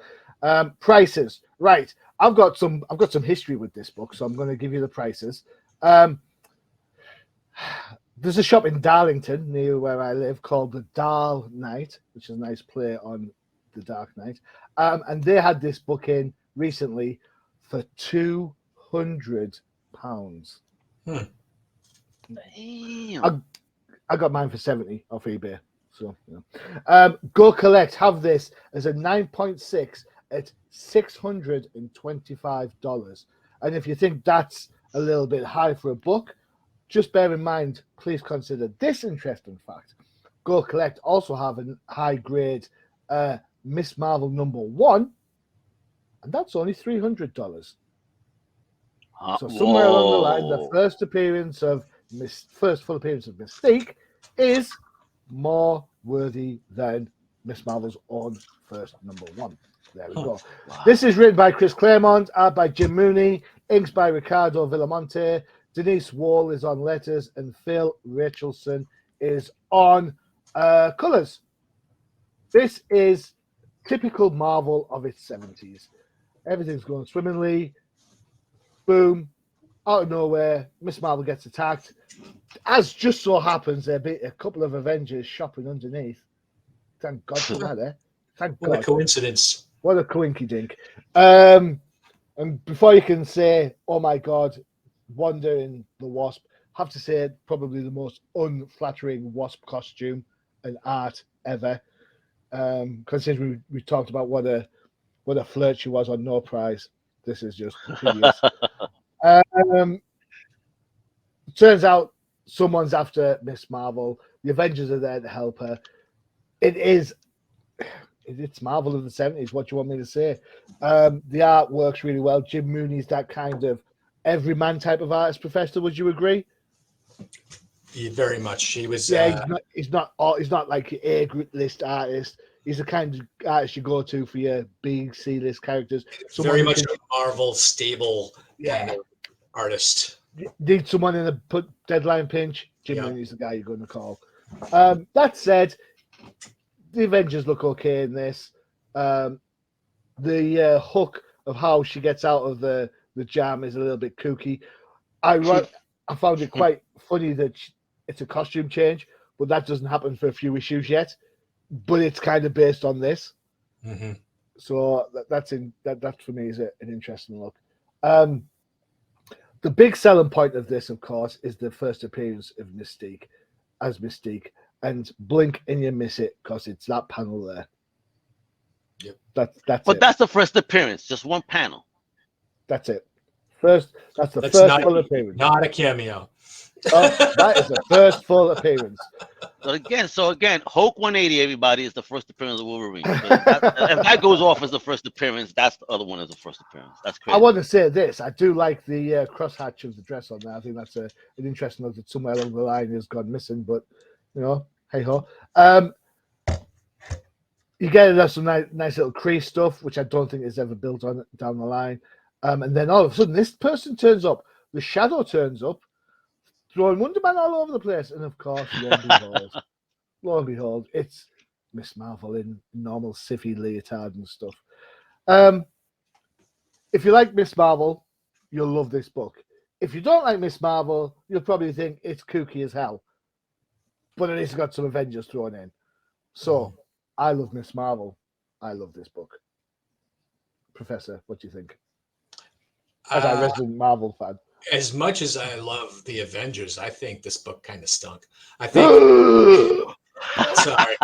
Prices, right? I've got some history with this book, so I'm going to give you the prices. There's a shop in Darlington near where I live called the Darl Knight, which is a nice play on the Dark Knight. And they had this book in recently for £200. I got mine for 70 off eBay. So go collect. Have this as a 9.6 at $625. And if you think that's a little bit high for a book, just bear in mind, please consider this interesting fact. Go Collect also have a high grade Miss Marvel number 1, and that's only $300. So somewhere along the line, the first full appearance of Mystique is more worthy than Miss Marvel's own first number 1. There we go. Wow. This is written by Chris Claremont, art by Jim Mooney, inks by Ricardo Villamonte. Denise Wall is on letters, and Phil Rachelson is on colors. This is typical Marvel of its 70s. Everything's going swimmingly. Boom. Out of nowhere, Miss Marvel gets attacked. As just so happens, there'll be a couple of Avengers shopping underneath. Thank God for that, eh? Thank God. What a coincidence. What a coinky dink. And before you can say, oh my God, Wanda in the Wasp, I have to say probably the most unflattering Wasp costume and art ever. Considering we talked about what a flirt she was on No Prize, this is just hideous. Turns out someone's after Miss Marvel. The Avengers are there to help her. It's Marvel of the 70s. What do you want me to say? The art works really well. Jim Mooney's that kind of everyman type of artist. Professor, would you agree? Yeah, very much. He was. Yeah, he's not like your A-list artist. He's the kind of artist you go to for your B, C-list characters. Very much a Marvel stable kind of artist. Need someone in a deadline pinch? Jim Mooney's the guy you're going to call. That said, the Avengers look okay in this. The hook of how she gets out of the jam is a little bit kooky. I found it quite funny that it's a costume change, but that doesn't happen for a few issues yet. But it's kind of based on this. Mm-hmm. So that for me is an interesting look. The big selling point of this, of course, is the first appearance of Mystique as Mystique, and blink and you miss it because it's that panel there. Yep. That's But it. that's the first appearance, just one panel. That's it. That's the That's first full appearance. not a cameo. Oh, that is the first full appearance. So again, Hulk 180, everybody, is the first appearance of Wolverine. So if that goes off as the first appearance, that's the other one as the first appearance. That's crazy. I want to say this. I do like the crosshatch of the dress on there. I think that's an interesting note that somewhere along the line has gone missing, but, hey ho. You get some nice little crease stuff, which I don't think is ever built on down the line. And then all of a sudden, this person turns up. The Shadow turns up, throwing Wonder Man all over the place. And of course, lo and behold, it's Miss Marvel in normal Siffy leotard and stuff. If you like Miss Marvel, you'll love this book. If you don't like Miss Marvel, you'll probably think it's kooky as hell. But at least it's got some Avengers thrown in. So, I love Miss Marvel. I love this book. Professor, what do you think? As a resident Marvel fan. As much as I love the Avengers, I think this book kind of stunk. I think. Sorry.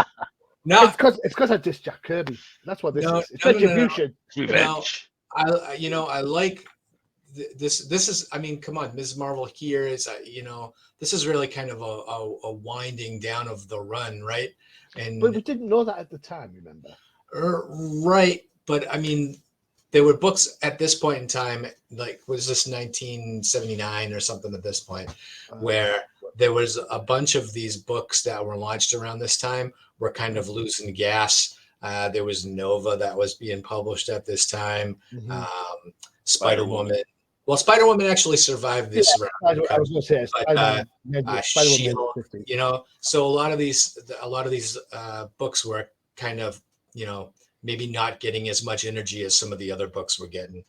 No, it's because I diss Jack Kirby. That's what this is. It's retribution. Revenge. I like this. This is, I mean, come on, Ms. Marvel here is, this is really kind of a winding down of the run, right? But we didn't know that at the time, remember? Right, but I mean, there were books at this point in time, like, was this 1979 or something at this point, where there was a bunch of these books that were launched around this time were kind of losing gas. There was Nova that was being published at this time. Mm-hmm. Spider-Woman. Well, Spider-Woman actually survived this round. I was going to say Spider-Woman, so a lot of these books were kind of, maybe not getting as much energy as some of the other books were getting.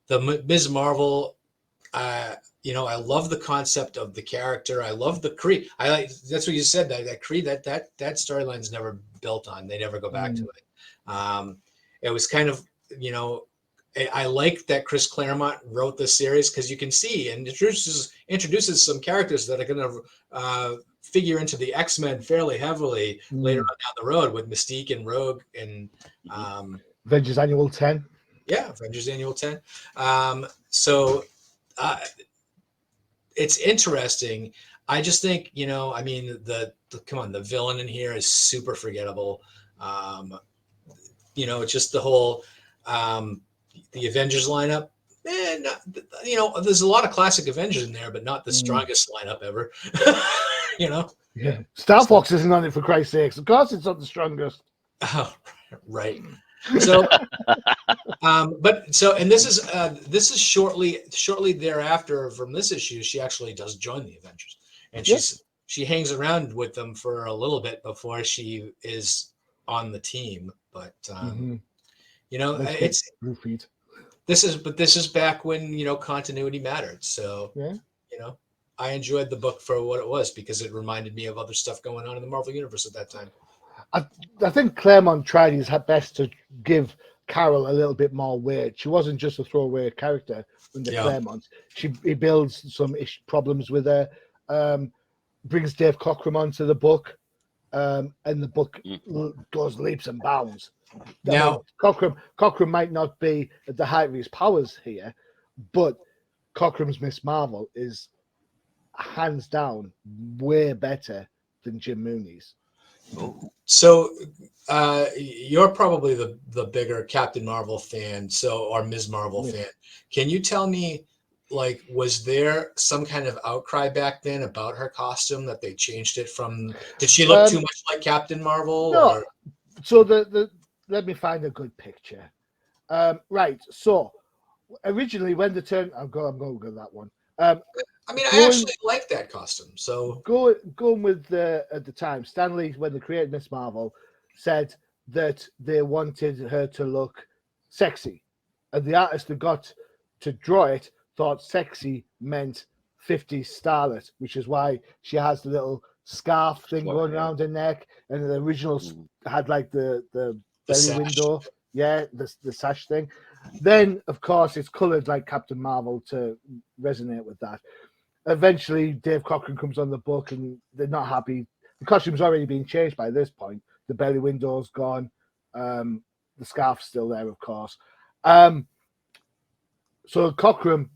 The Ms. Marvel, I love the concept of the character. I love the Kree. That's what you said. That Kree, that storyline's never built on. They never go back to it. It was kind of, I like that Chris Claremont wrote this series because you can see and introduces some characters that are going to figure into the X-Men fairly heavily later on down the road with Mystique and Rogue and Avengers Annual 10. Yeah, Avengers Annual 10. So it's interesting. I just think, come on, the villain in here is super forgettable. Just the whole the Avengers lineup. There's a lot of classic Avengers in there, but not the strongest lineup ever. Yeah. Star Fox isn't on it, for Christ's sakes. Of course, it's not the strongest. Oh, right. So, and this is shortly thereafter from this issue, she actually does join the Avengers, and she hangs around with them for a little bit before she is on the team. But it's Roofied. This is back when continuity mattered. So I enjoyed the book for what it was because it reminded me of other stuff going on in the Marvel Universe at that time. I think Claremont tried his best to give Carol a little bit more weight. She wasn't just a throwaway character under Claremont. He builds some problems with her, brings Dave Cockrum onto the book, and the book goes leaps and bounds. Now, Cockrum might not be at the height of his powers here, but Cockrum's Miss Marvel is hands down way better than Jim Mooney's. So you're probably the bigger Captain Marvel fan, or Ms. Marvel fan. Can you tell me, like, was there some kind of outcry back then about her costume that they changed it from? Did she look too much like Captain Marvel? No. Or? So let me find a good picture. Right. So originally, when the turn, I'm going to go that one. I actually like that costume. So going with at the time, Stan Lee, when they created Miss Marvel, said that they wanted her to look sexy, and the artist who got to draw it thought sexy meant 50s starlet, which is why she has the little scarf thing going around her neck, and the original had like the belly window, the sash thing. Then, of course, it's coloured like Captain Marvel to resonate with that. Eventually, Dave Cockrum comes on the book, and they're not happy. The costume's already been changed by this point. The belly window's gone. The scarf's still there, of course. So Cockrum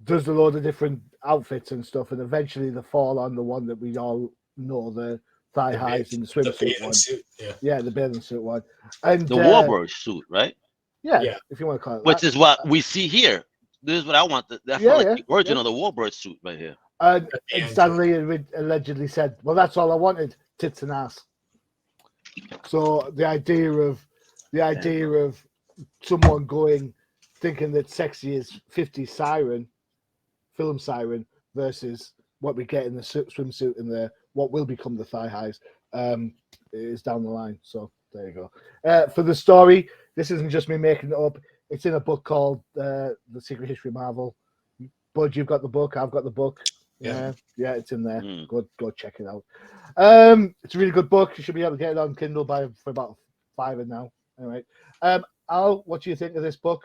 does a load of different outfits and stuff, and eventually they fall on the one that we all know, the thigh highs and the swimsuit one. Suit, yeah, the bathing suit one. And The Warbird suit, right? yeah, if you want to call it Which that. is what we see here. This is what I want. That's Yeah, like yeah, the origin yeah. of the Warbird suit right here. And end, Stan Lee allegedly said, "Well, that's all I wanted: tits and ass." So the idea of someone thinking that sexy is 50s siren, film siren, versus what we get in the swimsuit and what will become the thigh highs is down the line. So there you go. For the story, this isn't just me making it up. It's in a book called The Secret History of Marvel. Bud, you've got the book. I've got the book. Yeah, it's in there. Go check it out. It's a really good book. You should be able to get it on Kindle for about $5 now. Anyway, Al, what do you think of this book?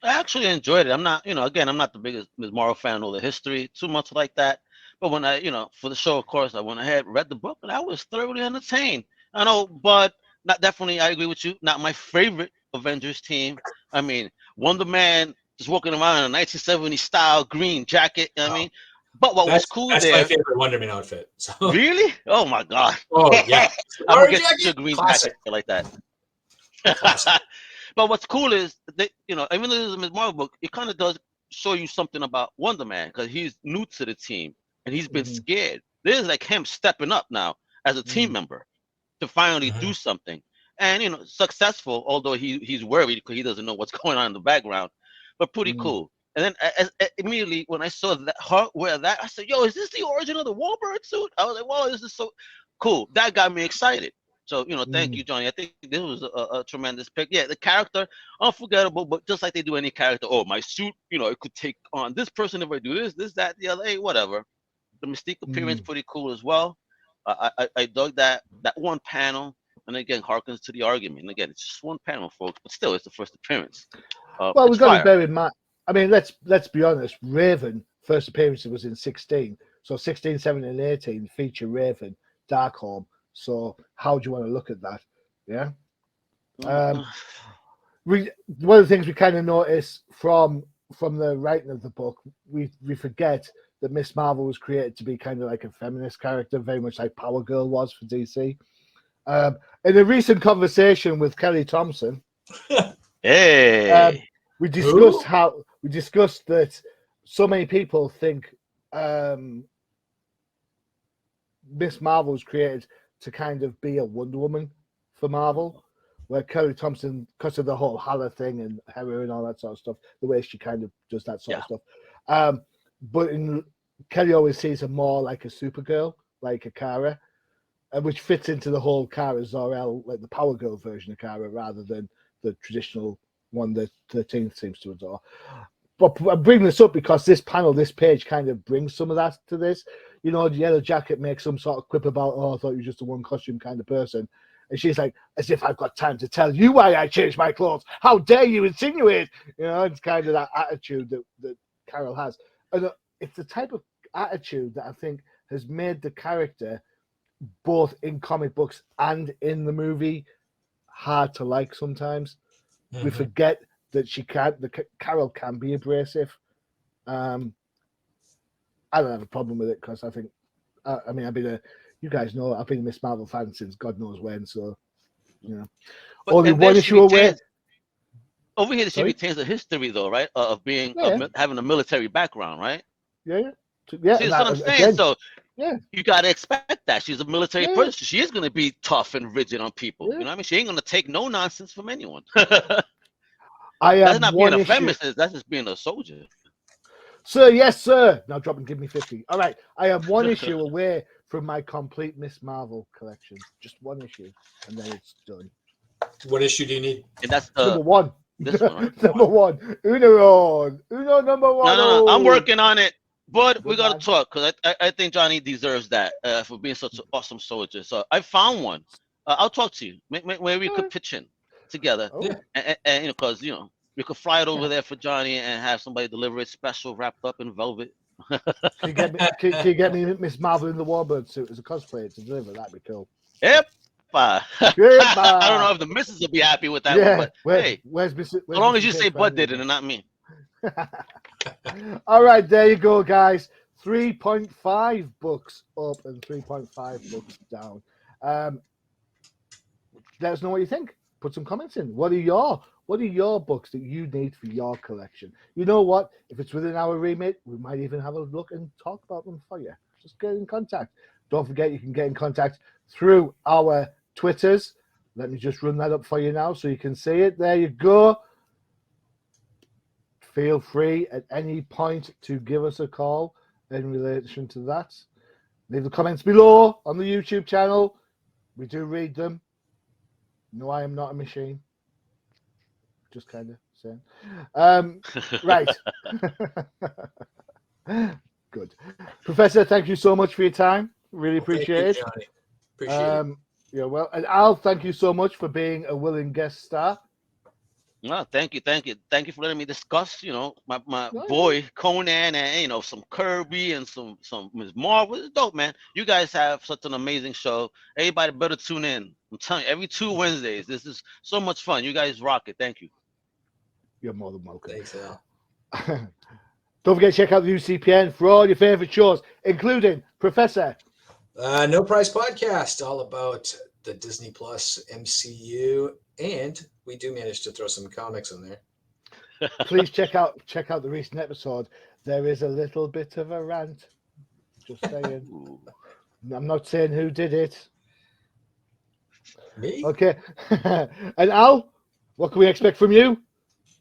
I actually enjoyed it. I'm not, again, I'm not the biggest Ms. Morrow fan of the history too much like that. But when I, for the show, of course, I went ahead, read the book, and I was thoroughly entertained. I know, but not definitely, I agree with you. Not my favorite Avengers team. I mean, Wonder Man just walking around in a 1970s style green jacket. I mean, but what was cool that's there? my favorite Wonder Man outfit. So. Really? Oh my God! Oh yeah, I'm gonna get you a green jacket like that. But what's cool is that even though this is a Ms. Marvel book, it kind of does show you something about Wonder Man because he's new to the team and he's been scared. This is like him stepping up now as a team member to finally do something, and successful. Although he's worried because he doesn't know what's going on in the background, but pretty cool. And then immediately when I saw her wear that, I said, "Yo, is this the origin of the Warbird suit?" I was like, "Wow, this is so cool." That got me excited. So, thank you, Johnny. I think this was a tremendous pick. Yeah, the character, unforgettable, but just like they do any character, oh, my suit, it could take on this person if I do this, that, the other, hey, whatever. The Mystique appearance pretty cool as well. I dug that one panel, and again, harkens to the argument. And again, it's just one panel, folks, but still, it's the first appearance. Well, we've got to bear in mind. I mean, let's be honest. Raven first appearance was in 16, so 16, 17, and 18 feature Raven, Darkholm. So how do you want to look at that? Yeah. One of the things we kind of notice from the writing of the book, we forget that Miss Marvel was created to be kind of like a feminist character, very much like Power Girl was for DC. In a recent conversation with Kelly Thompson, hey, we discussed that so many people think Miss Marvel was created to kind of be a Wonder Woman for Marvel, where Kelly Thompson, because of the whole Halla thing and her and all that sort of stuff, the way she kind of does that sort of stuff. But Kelly always sees her more like a Supergirl, like a Kara, which fits into the whole Kara Zor-El, like the Power Girl version of Kara, rather than the traditional one that 13th seems to adore. But I'm bringing this up because this page kind of brings some of that to this. The Yellow Jacket makes some sort of quip about, oh, I thought you were just a one costume kind of person. And she's like, as if I've got time to tell you why I changed my clothes. How dare you insinuate? It's kind of that attitude that Carol has. And it's the type of attitude that I think has made the character, both in comic books and in the movie, hard to like sometimes. We forget that Carol can be abrasive. I don't have a problem with it because I think, you guys know, I've been a Miss Marvel fan since God knows when. So, only one issue away. Over here, she retains a history, though, right? Of being having a military background, right? Yeah. See, that's what I'm saying. Again, so, you gotta expect that she's a military person. She is gonna be tough and rigid on people. You know what I mean? She ain't gonna take no nonsense from anyone. That's not being a feminist. That's just being a soldier. Sir, yes, sir. Now drop and give me 50. All right. I am one issue away from my complete Miss Marvel collection. Just one issue, and then it's done. What issue do you need? And that's number one. This one, right? Number one. Uno number one. No. I'm working on it. But we gotta talk because I think Johnny deserves that for being such an awesome soldier. So I found one. I'll talk to you. Maybe we could pitch in together, and because You could fly it over there for Johnny and have somebody deliver it special, wrapped up in velvet. Can you get me Miss Marvel in the Warbird suit as a cosplayer to deliver? That'd be cool. Yep. I don't know if the missus will be happy with that one, but hey, where's as long as you say Bud did it and not me. All right, there you go, guys. 3.5 books up and 3.5 books down. Let us know what you think. Put some comments in. What are your books that you need for your collection? You know what? If it's within our remit, we might even have a look and talk about them for you. Just get in contact. Don't forget, you can get in contact through our Twitters. Let me just run that up for you now so you can see it. There you go. Feel free at any point to give us a call in relation to that. Leave the comments below on the YouTube channel. We do read them. No, I am not a machine. Just kind of saying. Right. Good. Professor, thank you so much for your time. Really appreciate it. Johnny. Appreciate it. Yeah, well, and Al, thank you so much for being a willing guest star. No, thank you for letting me discuss, my No, boy Conan and some Kirby and some Ms. Marvel. It's dope, man. You guys have such an amazing show. Everybody better tune in. I'm telling you, every 2 Wednesdays. This is so much fun. You guys rock it. Thank you. You're more than welcome. Thanks, Al. Don't forget to check out the UCPN for all your favorite shows, including Professor. No Price Podcast, all about the Disney Plus MCU, and we do manage to throw some comics in there. Please check out the recent episode. There is a little bit of a rant. Just saying. I'm not saying who did it. Me? Okay. And Al, what can we expect from you?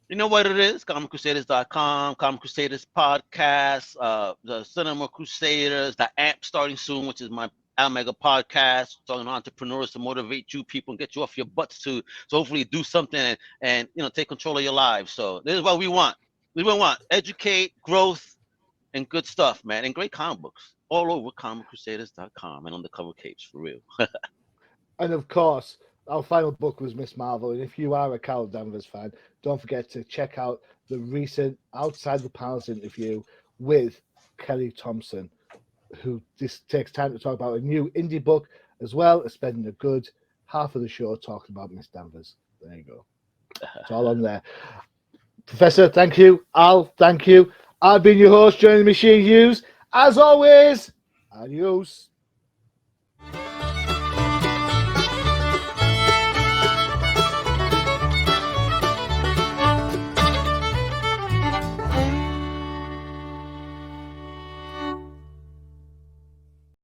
You know what it is? ComicCrusaders.com, Comic Crusaders podcast, the Cinema Crusaders, the AMP starting soon, which is my Omega podcast, talking to entrepreneurs to motivate you people and get you off your butts to hopefully do something and take control of your lives. So this is what we want. We want educate, growth, and good stuff, man, and great comic books all over ComicCrusaders.com and on the cover capes for real. And of course, our final book was Miss Marvel. And if you are a Carol Danvers fan, don't forget to check out the recent Outside the Panels interview with Kelly Thompson, who just takes time to talk about a new indie book, as well as spending a good half of the show talking about Miss Danvers. There you go. It's all on there. Professor, thank you. Al, thank you. I've been your host, Johnny the Machine Hughes. As always, adios.